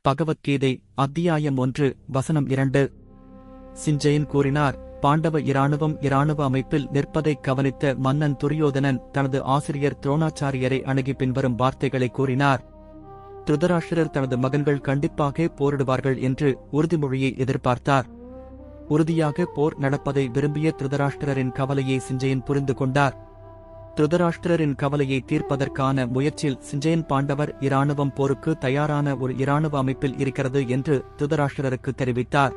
பகவத்கீதை அத்தியாயம் 1 வசனம் 2. சிஞ்சயன் கூறினார், பாண்டவ இராணுவ அமைப்பில் நிற்பதைக் கவனித்த மன்னன் துரியோதனன் தனது ஆசிரியர் துரோணாச்சாரியரை அணுகி பின்வரும் வார்த்தைகளை கூறினார். திருதராஷ்டிரர் தனது மகன்கள் கண்டிப்பாக போரிடுவார்கள் என்று உறுதிமொழியை எதிர்பார்த்தார். உறுதியாக போர் நடப்பதை விரும்பிய திருதராஷ்டிரரின் கவலையை சிஞ்சயன் புரிந்து கொண்டார். திருதராஷ்டிரரின் கவலையை தீர்ப்பதற்கான முயற்சியில் சிஞ்சயன் பாண்டவர் இராணுவம் போருக்கு தயாரான ஒரு இராணுவ அமைப்பில் இருக்கிறது என்று திருதராஷ்டிரருக்கு தெரிவித்தார்.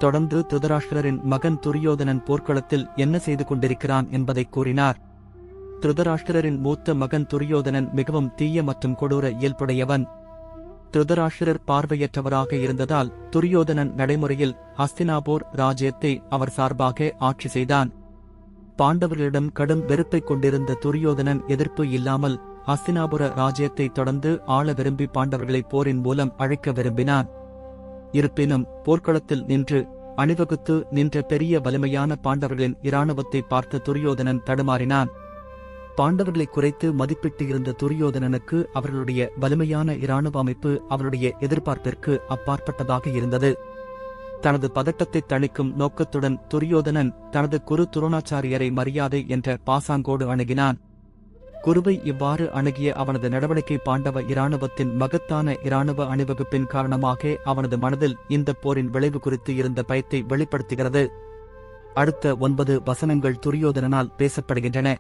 தொடர்ந்து திருதராஷ்டிரரின் மகன் துரியோதனன் போர்க்களத்தில் என்ன செய்து கொண்டிருக்கிறான் என்பதை கூறினார். திருதராஷ்டிரரின் மூத்த மகன் துரியோதனன் மிகவும் தீய மற்றும் கொடூர இயல்புடையவன். திருதராஷ்டிரர் பார்வையற்றவராக இருந்ததால் துரியோதனன் நடைமுறையில் ஹஸ்தினாபூர் ராஜ்யத்தை அவர் சார்பாக ஆட்சி செய்தான். பாண்டவர்களிடம் கடும் வெறுப்பைக் கொண்டிருந்த துரியோதனன் எதிர்ப்பு இல்லாமல் ஹஸ்தினாபுர ராஜ்யத்தை தொடர்ந்து ஆள விரும்பி பாண்டவர்களை போரின் மூலம் அழைக்க விரும்பினான். இருப்பினும் போர்க்களத்தில் நின்று அணிவகுத்து நின்ற பெரிய வலிமையான பாண்டவர்களின் இராணுவத்தை பார்த்த துரியோதனன் தடுமாறினான். பாண்டவர்களை குறைத்து மதிப்பிட்டு இருந்த துரியோதனனுக்கு அவர்களுடைய வலிமையான இராணுவ அமைப்பு அவருடைய எதிர்பார்ப்பிற்கு அப்பாற்பட்டதாக இருந்தது. தனது பதட்டத்தை தணிக்கும் நோக்கத்துடன் துரியோதனன் தனது குரு துரோணாச்சாரியரை மரியாதை என்ற பாசாங்கோடு அணுகினான். குருவை இவ்வாறு அணுகிய அவனது நடவடிக்கை பாண்டவ இராணுவத்தின் மகத்தான இராணுவ அணிவகுப்பின் காரணமாக அவனது மனதில் இந்த போரின் விளைவு குறித்து இருந்த பயத்தை வெளிப்படுத்துகிறது. அடுத்த 9 வசனங்கள் துரியோதனனால் பேசப்படுகின்றன.